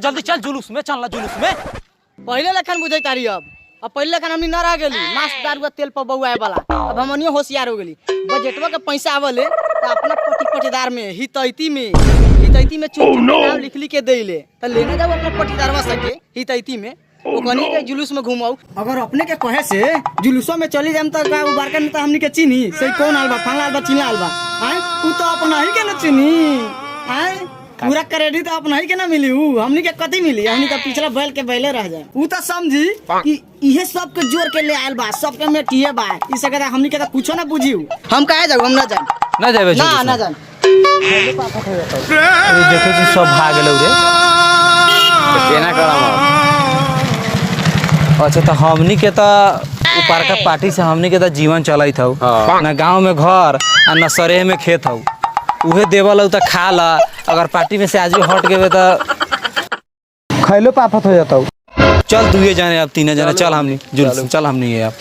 जल्दी चल जुलूस में चलना जुलूस में। पहले लेखन बुझे तारी अब पहले लेखन हमनी न रह गेली मांस दारू तेल पर बउआए वाला। अब हमनियो होशियार हो गेली। बजटवा के पैसा आवले तो अपना पट्टी पट्टीदार में हितैती में चुन नाम लिख के देले तो लेने जाओ अपना पट्टीदारवा सके हितैती में वो कनी के जुलूस में घुमाऊ। अगर अपने के कहे से जुलूसों में चली जाम तो का बारका में तो हमनी के चिन्ही से कौन आलबा फला आलबा चिन्हा आलबा आए उ तो अपना ही के न चिन्ही आए पूरा क्रेडिट तो अपना ही के ना मिली उ हमनी के कति मिली हमनी का पिछला बैल के बैले रह जाए उ तो समझी कि इहे सब के जोड़ के ले आयल बा सब के में टीए बा ई सके हमनी के तो कुछो ना बुझी हम काहे जाऊ हम ना जाए ना जाबे ना जाए अरे देखो जी सब भाग गेलौ रे केना करम। अच्छा तो हमनी के तो ऊपर का पार्टी से हमनी के तो जीवन चलत हौ ना गांव में घर आ ना सरेह में खेत हौ उहे देवल तो खा ला अगर पार्टी में से आज भी हट गए तो खैलो पाफत हो जाता। चल दुए जाने अब तीन जाने चल हमनी जुलूस चल हमनी अब